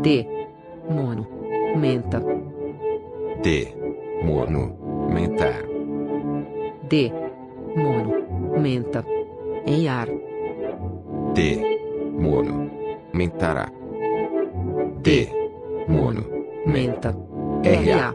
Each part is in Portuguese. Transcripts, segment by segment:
D. Monumenta. D. Monumentar. D. Monumenta. EAR. D. Monumentará. D. Monumenta. RA.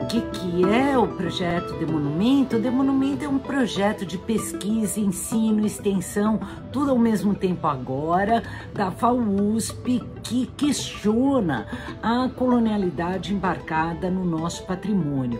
O que é o projeto Demonumenta? O Demonumenta é um projeto de pesquisa, ensino, extensão, tudo ao mesmo tempo agora, da FAUSP, que questiona a colonialidade embarcada no nosso patrimônio.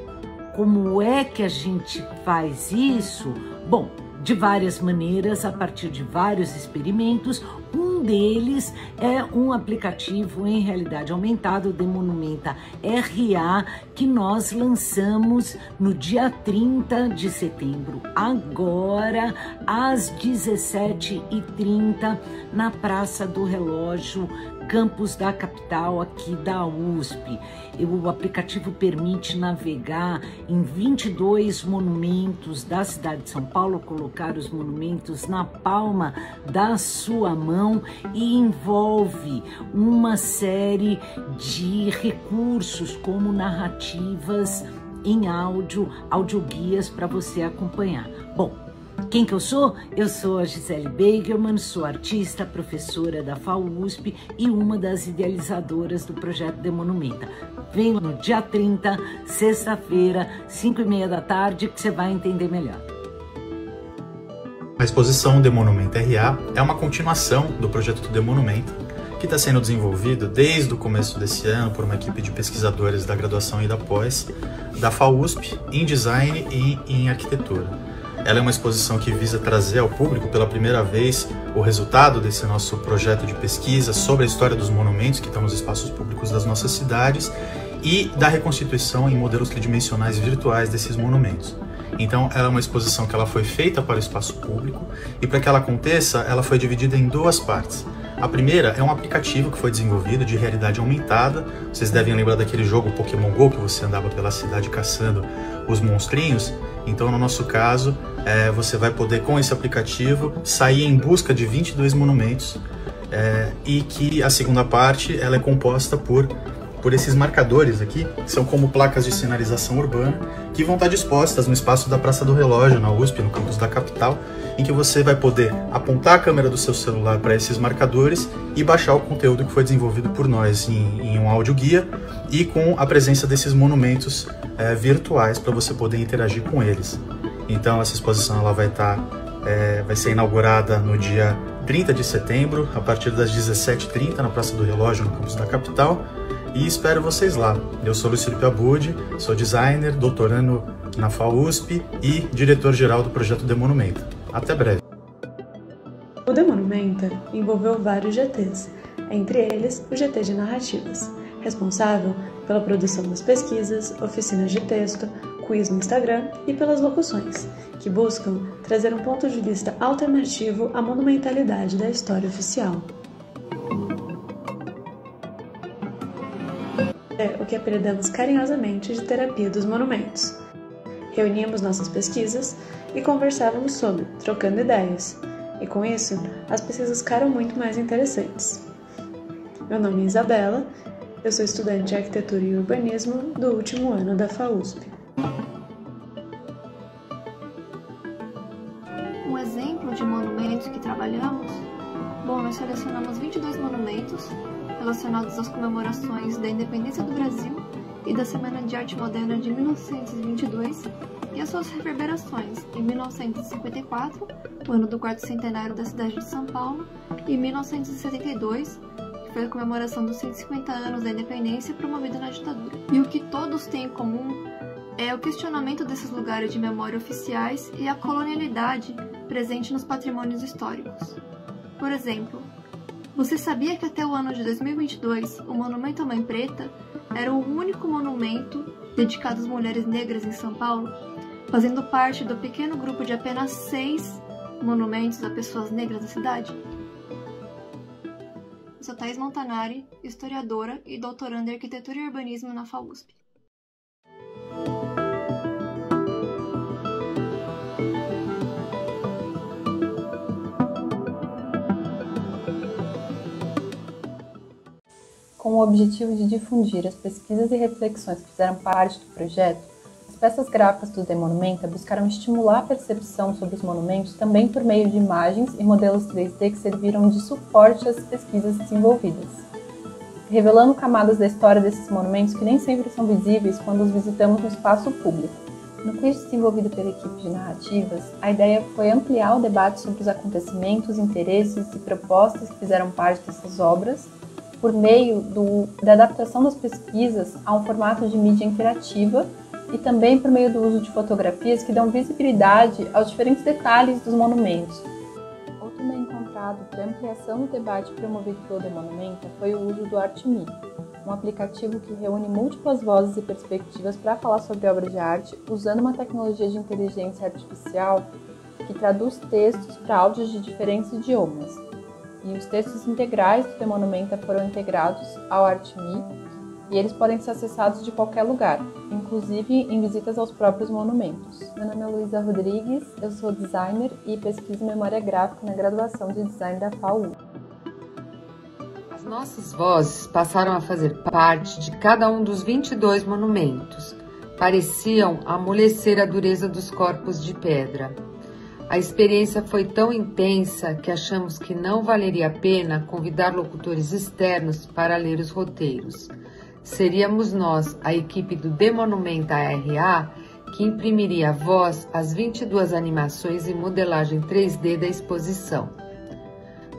Como é que a gente faz isso? Bom, de várias maneiras, a partir de vários experimentos. Um deles é um aplicativo em realidade aumentada, o Demonumenta RA, que nós lançamos no dia 30 de setembro, agora às 17h30, na Praça do Relógio, campus da capital aqui da USP. O aplicativo permite navegar em 22 monumentos da cidade de São Paulo, colocar os monumentos na palma da sua mão, e envolve uma série de recursos como narrativas em áudio, audioguias para você acompanhar. Bom, quem que eu sou? Eu sou a Gisele Beigelman, sou artista, professora da FAUSP e uma das idealizadoras do projeto Demonumenta. Vem no dia 30, sexta-feira, 5h30 da tarde, que você vai entender melhor. A exposição Demonumenta RA é uma continuação do projeto Demonumenta, que está sendo desenvolvido desde o começo desse ano por uma equipe de pesquisadores da graduação e da pós, da FAUSP, em design e em arquitetura. Ela é uma exposição que visa trazer ao público pela primeira vez o resultado desse nosso projeto de pesquisa sobre a história dos monumentos que estão nos espaços públicos das nossas cidades e da reconstituição em modelos tridimensionais virtuais desses monumentos. Então, ela é uma exposição que ela foi feita para o espaço público e, para que ela aconteça, ela foi dividida em duas partes. A primeira é um aplicativo que foi desenvolvido de realidade aumentada. Vocês devem lembrar daquele jogo Pokémon GO que você andava pela cidade caçando os monstrinhos. Então, no nosso caso, você vai poder, com esse aplicativo, sair em busca de 22 monumentos e que a segunda parte ela é composta por esses marcadores aqui, que são como placas de sinalização urbana, que vão estar dispostas no espaço da Praça do Relógio, na USP, no campus da capital, em que você vai poder apontar a câmera do seu celular para esses marcadores e baixar o conteúdo que foi desenvolvido por nós em um audioguia e com a presença desses monumentos virtuais para você poder interagir com eles. Então essa exposição ela vai ser inaugurada no dia 30 de setembro, a partir das 17h30, na Praça do Relógio, no campus da capital, e espero vocês lá. Eu sou Luiz Felipe Abud, sou designer, doutorando na FAUSP e diretor-geral do projeto Demonumenta. Até breve. O Demonumenta envolveu vários GTs, entre eles o GT de narrativas, responsável pela produção das pesquisas, oficinas de texto, quiz no Instagram e pelas locuções, que buscam trazer um ponto de vista alternativo à monumentalidade da história oficial. É o que apelidamos carinhosamente de terapia dos monumentos. Reuníamos nossas pesquisas e conversávamos sobre, trocando ideias, e com isso, as pesquisas ficaram muito mais interessantes. Meu nome é Isabela, eu sou estudante de Arquitetura e Urbanismo do último ano da FAUSP. Um exemplo de monumentos que trabalhamos? Bom, nós selecionamos 22 monumentos relacionados às comemorações da Independência do Brasil e da Semana de Arte Moderna de 1922 e as suas reverberações em 1954, o ano do quarto centenário da cidade de São Paulo, e 1972, que foi a comemoração dos 150 anos da independência promovida na ditadura. E o que todos têm em comum é o questionamento desses lugares de memória oficiais e a colonialidade presente nos patrimônios históricos. Por exemplo, Você sabia que até o ano de 2022, o Monumento à Mãe Preta era o único monumento dedicado às mulheres negras em São Paulo, fazendo parte do pequeno grupo de apenas 6 monumentos a pessoas negras da cidade? Eu sou Thaís Montanari, historiadora e doutoranda em Arquitetura e Urbanismo na FAUSP. Com o objetivo de difundir as pesquisas e reflexões que fizeram parte do projeto, as peças gráficas do The Monumenta buscaram estimular a percepção sobre os monumentos também por meio de imagens e modelos 3D que serviram de suporte às pesquisas desenvolvidas, revelando camadas da história desses monumentos que nem sempre são visíveis quando os visitamos no espaço público. No quiz desenvolvido pela equipe de narrativas, a ideia foi ampliar o debate sobre os acontecimentos, interesses e propostas que fizeram parte dessas obras, por meio da adaptação das pesquisas a um formato de mídia interativa e também por meio do uso de fotografias que dão visibilidade aos diferentes detalhes dos monumentos. Outro meio encontrado para ampliação do debate promovido pelo The Monumenta foi o uso do ArtMe, um aplicativo que reúne múltiplas vozes e perspectivas para falar sobre obras de arte usando uma tecnologia de inteligência artificial que traduz textos para áudios de diferentes idiomas. E os textos integrais do The Monumenta foram integrados ao ArtMe e eles podem ser acessados de qualquer lugar, inclusive em visitas aos próprios monumentos. Meu nome é Luísa Rodrigues, eu sou designer e pesquiso memória gráfica na graduação de design da FAU. As nossas vozes passaram a fazer parte de cada um dos 22 monumentos. Pareciam amolecer a dureza dos corpos de pedra. A experiência foi tão intensa que achamos que não valeria a pena convidar locutores externos para ler os roteiros. Seríamos nós, a equipe do The Monumenta RA, que imprimiria voz às 22 animações e modelagem 3D da exposição.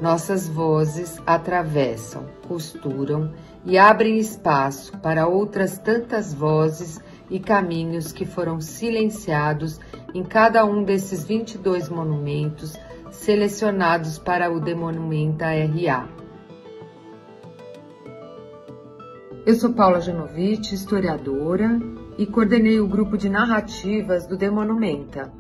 Nossas vozes atravessam, costuram e abrem espaço para outras tantas vozes e caminhos que foram silenciados em cada um desses 22 monumentos selecionados para o The Monumenta RA. Eu sou Paula Genovich, historiadora, e coordenei o grupo de narrativas do The Monumenta.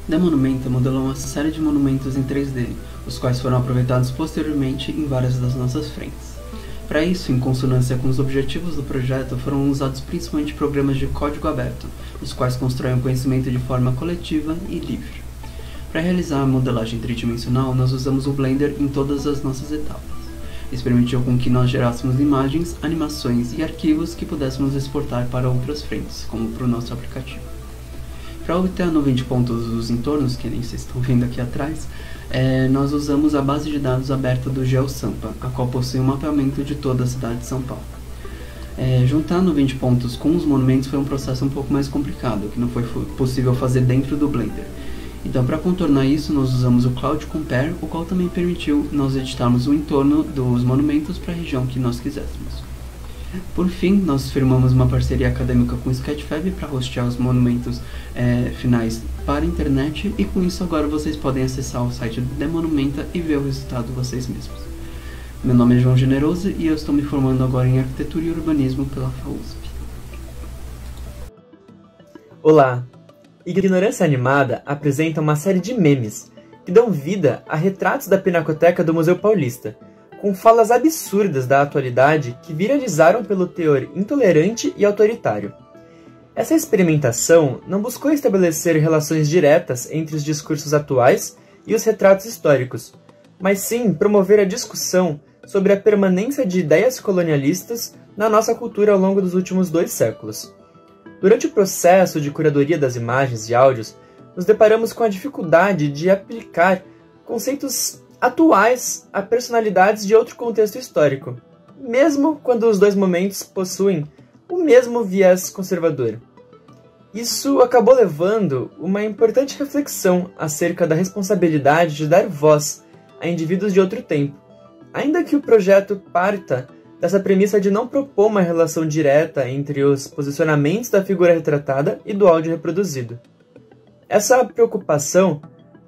The Monumenta modelou uma série de monumentos em 3D, os quais foram aproveitados posteriormente em várias das nossas frentes. Para isso, em consonância com os objetivos do projeto, foram usados principalmente programas de código aberto, os quais constroem o conhecimento de forma coletiva e livre. Para realizar a modelagem tridimensional, nós usamos o Blender em todas as nossas etapas. Isso permitiu com que nós gerássemos imagens, animações e arquivos que pudéssemos exportar para outras frentes, como para o nosso aplicativo. Para obter a nuvem de pontos dos entornos, que nem vocês estão vendo aqui atrás, nós usamos a base de dados aberta do GeoSampa, a qual possui um mapeamento de toda a cidade de São Paulo. Juntar a nuvem de pontos com os monumentos foi um processo um pouco mais complicado, que não foi possível fazer dentro do Blender. Então, para contornar isso, nós usamos o Cloud Compare, o qual também permitiu nós editarmos o entorno dos monumentos para a região que nós quiséssemos. Por fim, nós firmamos uma parceria acadêmica com o Sketchfab para hostear os monumentos finais para a internet, e com isso agora vocês podem acessar o site do The Monumenta e ver o resultado vocês mesmos. Meu nome é João Generoso e eu estou me formando agora em Arquitetura e Urbanismo pela FAUSP. Olá! Ignorância Animada apresenta uma série de memes que dão vida a retratos da Pinacoteca do Museu Paulista, com falas absurdas da atualidade que viralizaram pelo teor intolerante e autoritário. Essa experimentação não buscou estabelecer relações diretas entre os discursos atuais e os retratos históricos, mas sim promover a discussão sobre a permanência de ideias colonialistas na nossa cultura ao longo dos últimos 2 séculos. Durante o processo de curadoria das imagens e áudios, nos deparamos com a dificuldade de aplicar conceitos atuais a personalidades de outro contexto histórico, mesmo quando os 2 momentos possuem o mesmo viés conservador. Isso acabou levando uma importante reflexão acerca da responsabilidade de dar voz a indivíduos de outro tempo, ainda que o projeto parta dessa premissa de não propor uma relação direta entre os posicionamentos da figura retratada e do áudio reproduzido. Essa preocupação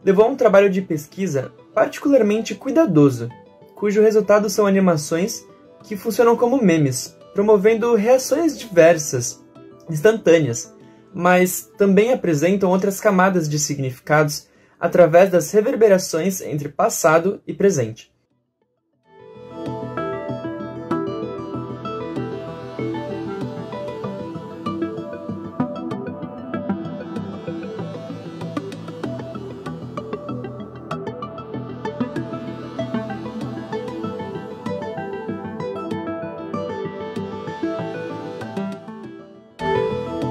levou a um trabalho de pesquisa particularmente cuidadoso, cujo resultado são animações que funcionam como memes, promovendo reações diversas, instantâneas, mas também apresentam outras camadas de significados através das reverberações entre passado e presente.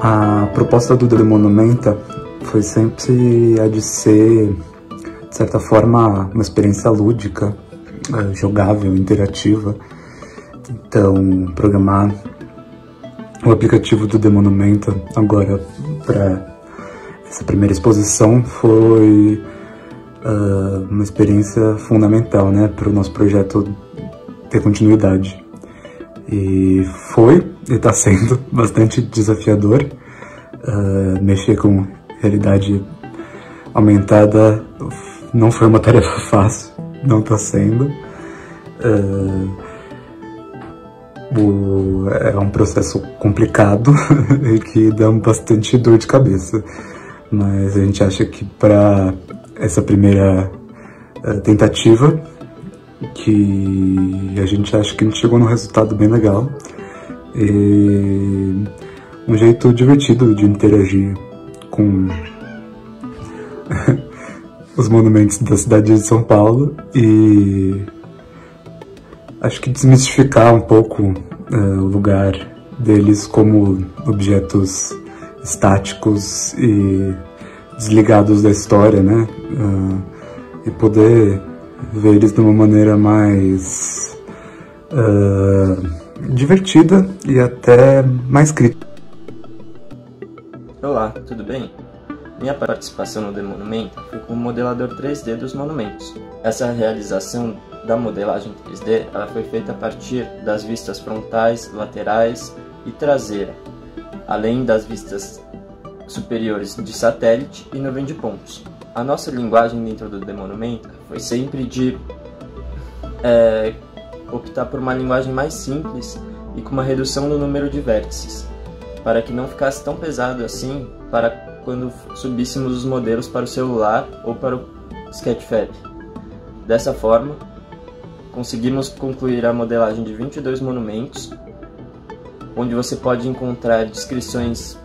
A proposta do The Monumenta foi sempre a de ser, de certa forma, uma experiência lúdica, jogável, interativa. Então, programar o aplicativo do The Monumenta agora para essa primeira exposição foi uma experiência fundamental, né, para o nosso projeto ter continuidade. E foi, e está sendo bastante desafiador. Mexer com realidade aumentada não foi uma tarefa fácil, não está sendo. É um processo complicado e que dá bastante dor de cabeça. Mas a gente acha que para essa primeira tentativa, que a gente acha que a gente chegou num resultado bem legal e um jeito divertido de interagir com os monumentos da cidade de São Paulo e acho que desmistificar um pouco o lugar deles como objetos estáticos e desligados da história, né? E poder ver eles de uma maneira mais divertida e até mais crítica. Olá, tudo bem? Minha participação no The Monumenta foi como modelador 3D dos monumentos. Essa realização da modelagem 3D ela foi feita a partir das vistas frontais, laterais e traseira, além das vistas superiores de satélite e nuvem de pontos. A nossa linguagem dentro do The Monumenta foi sempre de optar por uma linguagem mais simples e com uma redução do número de vértices, para que não ficasse tão pesado assim para quando subíssemos os modelos para o celular ou para o Sketchfab. Dessa forma, conseguimos concluir a modelagem de 22 monumentos, onde você pode encontrar descrições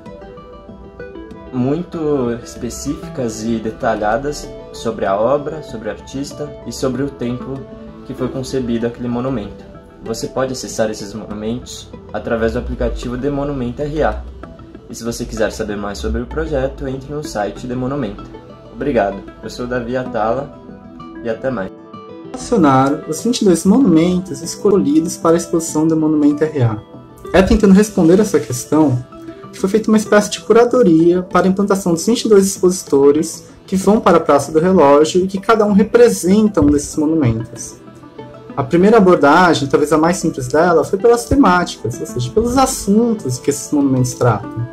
muito específicas e detalhadas sobre a obra, sobre o artista e sobre o tempo que foi concebido aquele monumento. Você pode acessar esses monumentos através do aplicativo The Monumenta RA. E se você quiser saber mais sobre o projeto, entre no site The Monumenta. Obrigado, eu sou Davi Atala e até mais. Selecionar os 22 monumentos escolhidos para a exposição The Monumenta RA. Tentando responder essa questão, foi feita uma espécie de curadoria para a implantação dos 22 expositores que vão para a Praça do Relógio e que cada um representa um desses monumentos. A primeira abordagem, talvez a mais simples dela, foi pelas temáticas, ou seja, pelos assuntos que esses monumentos tratam.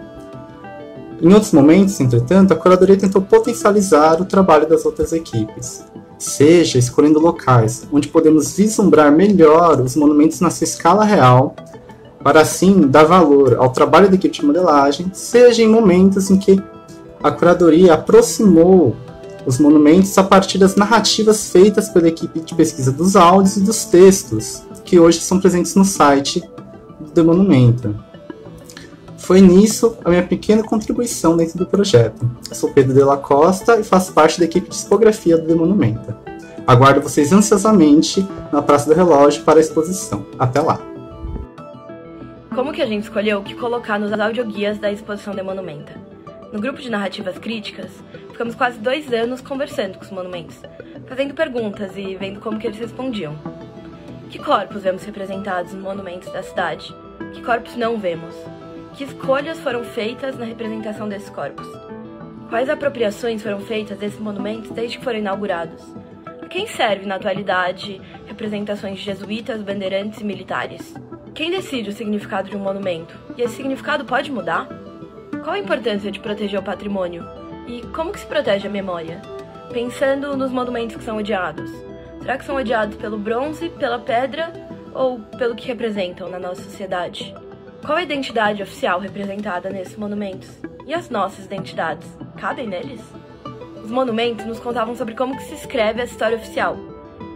Em outros momentos, entretanto, a curadoria tentou potencializar o trabalho das outras equipes, seja escolhendo locais onde podemos vislumbrar melhor os monumentos na sua escala real, para assim dar valor ao trabalho da equipe de modelagem, seja em momentos em que a curadoria aproximou os monumentos a partir das narrativas feitas pela equipe de pesquisa dos áudios e dos textos, que hoje são presentes no site do The Monumenta. Foi nisso a minha pequena contribuição dentro do projeto. Eu sou Pedro de la Costa e faço parte da equipe de tipografia do The Monumenta. Aguardo vocês ansiosamente na Praça do Relógio para a exposição. Até lá! Como que a gente escolheu o que colocar nos audioguias da exposição The Monumenta? No grupo de narrativas críticas, ficamos quase 2 anos conversando com os monumentos, fazendo perguntas e vendo como que eles respondiam. Que corpos vemos representados nos monumentos da cidade? Que corpos não vemos? Que escolhas foram feitas na representação desses corpos? Quais apropriações foram feitas desses monumentos desde que foram inaugurados? quem serve na atualidade representações de jesuítas, bandeirantes e militares? Quem decide o significado de um monumento? E esse significado pode mudar? Qual a importância de proteger o patrimônio? E como que se protege a memória? Pensando nos monumentos que são odiados. Será que são odiados pelo bronze, pela pedra ou pelo que representam na nossa sociedade? Qual a identidade oficial representada nesses monumentos? E as nossas identidades? Cabem neles? Os monumentos nos contavam sobre como que se escreve a história oficial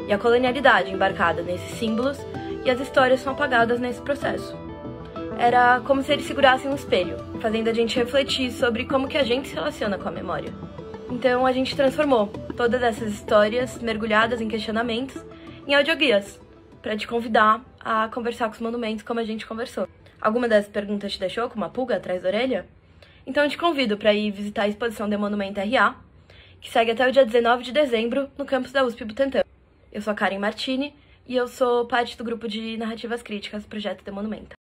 e a colonialidade embarcada nesses símbolos, e as histórias são apagadas nesse processo. Era como se eles segurassem um espelho, fazendo a gente refletir sobre como que a gente se relaciona com a memória. Então a gente transformou todas essas histórias mergulhadas em questionamentos em audioguias, para te convidar a conversar com os monumentos como a gente conversou. Alguma dessas perguntas te deixou com uma pulga atrás da orelha? Então eu te convido para ir visitar a exposição The Monumenta RA, que segue até o dia 19 de dezembro no campus da USP Butantã. Eu sou a Karen Martini e eu sou parte do grupo de narrativas críticas do projeto The Monumenta.